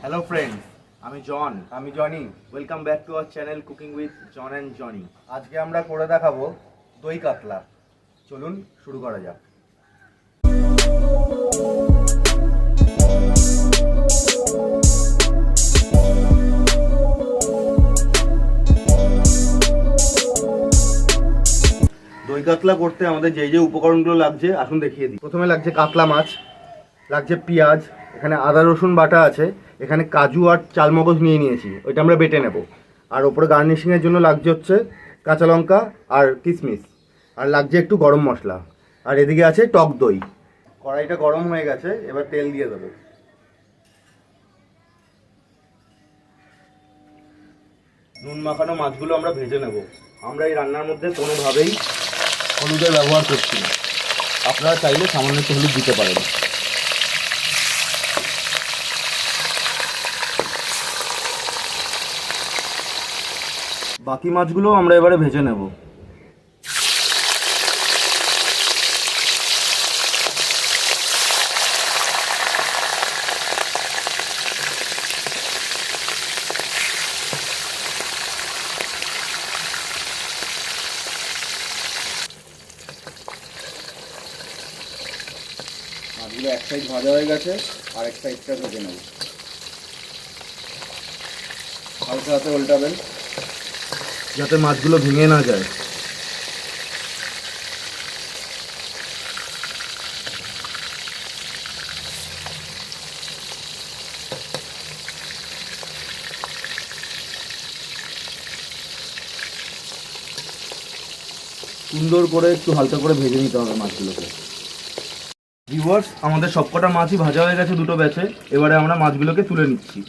Hello friends, আমি Johnny. Welcome back to our channel cooking with John and Johnny. আজকে আমরা করে দেখাবো দই কাতলা। চলুন শুরু করা যাক। দই কাতলা করতে আমাদের যে উপকরণগুলো লাগছে আসুন দেখিয়ে দিই। প্রথমে লাগছে কাতলা মাছ, লাগছে পেঁয়াজ, এখানে আদা রসুন বাটা আছে, এখানে কাজু আর চালমগজ নিয়েছি, ওইটা আমরা বেটে নেব। আর ওপরে গার্নিশিংয়ের জন্য লাগছে হচ্ছে কাঁচা লঙ্কা আর কিশমিশ, আর লাগছে একটু গরম মশলা, আর এদিকে আছে টক দই। কড়াইটা গরম হয়ে গেছে, এবার তেল দিয়ে দেবো। নুন মাখানো মাছগুলো আমরা ভেজে নেব। আমরা এই রান্নার মধ্যে কোনোভাবেই হলুদের ব্যবহার করছি না, আপনারা চাইলে সামান্য একটু হলুদ দিতে পারেন। বাকি মাছগুলো আমরা এবারে ভেজে নেব। মাছগুলো এক সাইড ভাজা হয়ে গেছে, আর এক সাইডটা ভেজে নেব। হালকা হাতে উল্টাবেন যাতে মাছগুলো ভেঙে না যায়। সুন্দর করে একটু হালকা করে ভেজে নিতে হবে মাছগুলোকে। ভিউয়ার্স, আমাদের সবকটা মাছই ভাজা হয়ে গেছে দুটো ব্যাচে। এবারে আমরা মাছগুলোকে তুলে নিচ্ছি।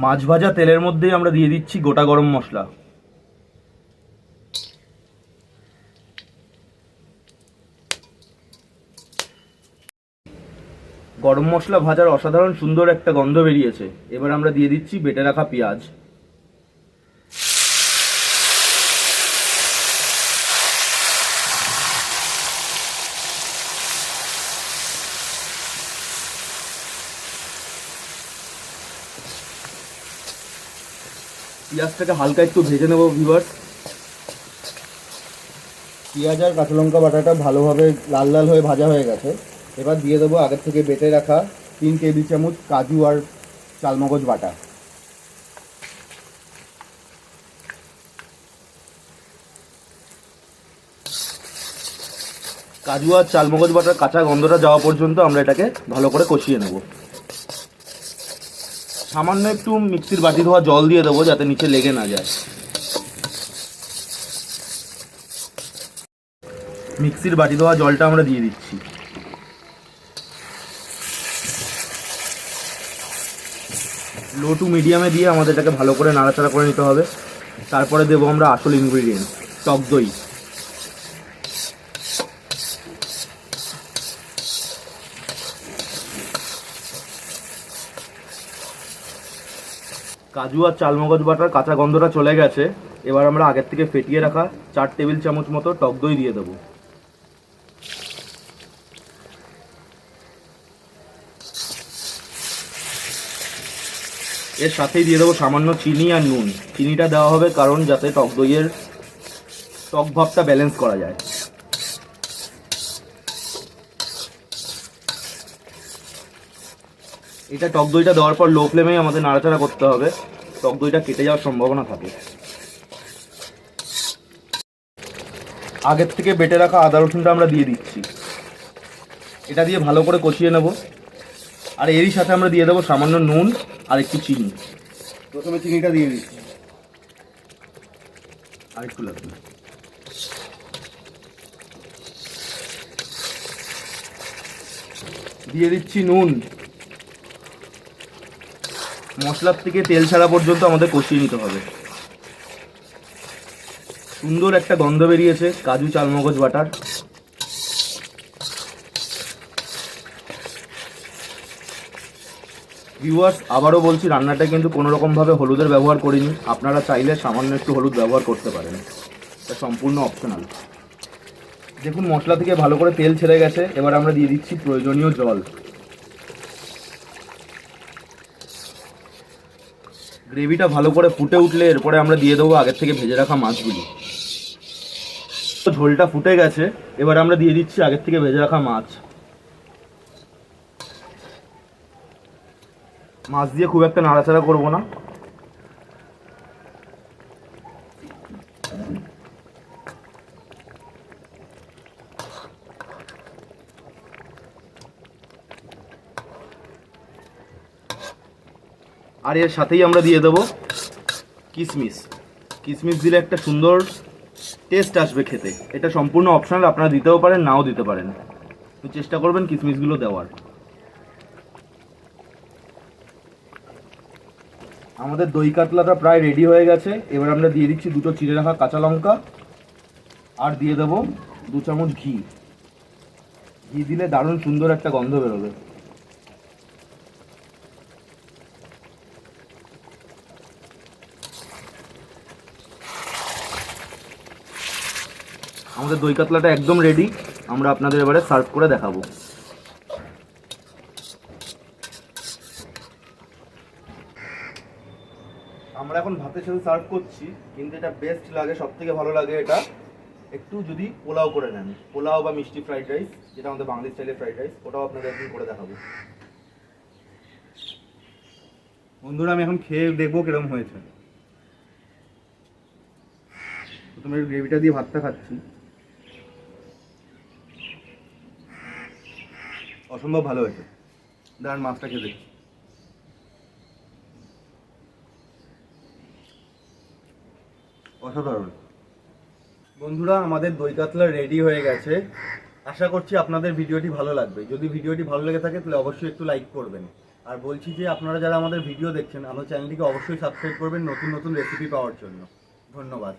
মাছ ভাজা তেলের মধ্যেই আমরা দিয়ে দিচ্ছি গোটা গরম মশলা। গরম মশলা ভাজার অসাধারণ সুন্দর একটা গন্ধ বেরিয়েছে। এবার আমরা দিয়ে দিচ্ছি বেটে রাখা পেঁয়াজ। পেঁয়াজটাকে হালকা একটু ভেজে নেব ভিউয়ার্স। পেঁয়াজ আর কাঁচা লঙ্কা বাটাটা ভালোভাবে লাল লাল হয়ে ভাজা হয়ে গেছে। এবার দিয়ে দেবো আগের থেকে বেটে রাখা 3 টেবিল চামচ কাজু আর চালমগজ বাটা। কাজু আর চালমগজ বাটার কাঁচা গন্ধটা যাওয়া পর্যন্ত আমরা এটাকে ভালো করে কষিয়ে নেব। সামান্য একটু মিক্সির বাটি ধোয়া জল দিয়ে দেবো যাতে নিচে লেগে না যায়। মিক্সির বাটি ধোয়া জলটা আমরা দিয়ে দিচ্ছি। লো টু মিডিয়ামে দিয়ে আমাদের এটাকে ভালো করে নাড়াচাড়া করে নিতে হবে। তারপরে দেবো আমরা আসল ইনগ্রিডিয়েন্ট, টক দই। কাজু আর চালমগজ বাটার কাঁচা গন্ধটা চলে গেছে। এবার আমরা আগের থেকে ফেটিয়ে রাখা 4 টেবিল চামচ মতো টক দই দিয়ে দেবো। এর সাথেই দিয়ে দেবো সামান্য চিনি আর নুন। চিনিটা দেওয়া হবে কারণ যাতে টক দইয়ের টক ভাবটা ব্যালেন্স করা যায়। এটা টক দইটা দেওয়ার পর লো ফ্লেমেই আমাদের নাড়াচাড়া করতে হবে, টক দইটা কেটে যাওয়ার সম্ভাবনা থাকে। আগের থেকে বেটে রাখা আদা রসুনটা আমরা দিয়ে দিচ্ছি। এটা দিয়ে ভালো করে কষিয়ে নেব। আর এরই সাথে আমরা দিয়ে দেবো সামান্য নুন আর একটু চিনি। প্রথমে চিনিটা দিয়ে দিচ্ছি, আর একটু লাগবে। দিয়ে দিচ্ছি নুন। মশলার থেকে তেল ছাড়া পর্যন্ত আমাদের কষিয়ে নিতে হবে। সুন্দর একটা গন্ধ বেরিয়েছে কাজু চালমগজ বাটার। ভিউয়ার্স, আবারও বলছি, রান্নাটা কিন্তু কোনো রকমভাবে হলুদের ব্যবহার করিনি। আপনারা চাইলে সামান্য একটু হলুদ ব্যবহার করতে পারেন, এটা সম্পূর্ণ অপশনাল। দেখুন মশলা থেকে ভালো করে তেল ছেড়ে গেছে। এবার আমরা দিয়ে দিচ্ছি প্রয়োজনীয় জল। গ্রেভিটা ভালো করে ফুটে উঠলে এরপরে আমরা দিয়ে দেবো আগের থেকে ভেজে রাখা মাছগুলি। ঝোলটা ফুটে গেছে, এবার আমরা দিয়ে দিচ্ছি আগের থেকে ভেজে রাখা মাছ। মাছ দিয়ে খুব একটা নাড়াচাড়া করবো না। আর এর সাথেই আমরা দিয়ে দেবো কিশমিশ। কিশমিশ দিলে একটা সুন্দর টেস্ট আসবে খেতে। এটা সম্পূর্ণ অপশনাল, আপনারা দিতেও পারেন, নাও দিতে পারেন। তো চেষ্টা করবেন কিশমিশগুলো দেওয়ার। আমাদের দই কাতলাটা প্রায় রেডি হয়ে গেছে। এবার আমরা দিয়ে দিচ্ছি দুটো চিড়ে রাখা কাঁচা লঙ্কা, আর দিয়ে দেবো 2 চামচ ঘি। ঘি দিলে দারুণ সুন্দর একটা গন্ধ বেরোবে। আমাদের দই কাতলাটা একদম রেডি। আমরা আপনাদের এবারে সার্ভ করে দেখাবো। আমরা এখন ভাতের সাথে সার্ভ করছি, কিন্তু এটা বেস্ট লাগে, সব থেকে ভালো লাগে এটা একটু যদি পোলাও করে নেন। পোলাও বা মিষ্টি ফ্রাইড রাইস, যেটা আমাদের বাঙালি স্টাইলের ফ্রাইড রাইস, ওটাও আপনাদের একদিন করে দেখাবো। বন্ধুরা, আমি এখন খেয়ে দেখবো কিরকম হয়েছে। প্রথমে গ্রেভিটা দিয়ে ভাতটা খাচ্ছি, অসম্ভব ভালো হয়েছে। দাঁড়ান মাছটা খেয়ে দেখছি। অসাধারণ। বন্ধুরা, আমাদের দই কাতলা রেডি হয়ে গেছে। আশা করছি আপনাদের ভিডিওটি ভালো লাগবে। যদি ভিডিওটি ভালো লেগে থাকে তাহলে অবশ্যই একটু লাইক করবেন। আর বলছি যে আপনারা যারা আমাদের ভিডিও দেখছেন, আমাদের চ্যানেলটিকে অবশ্যই সাবস্ক্রাইব করবেন নতুন নতুন রেসিপি পাওয়ার জন্য। ধন্যবাদ।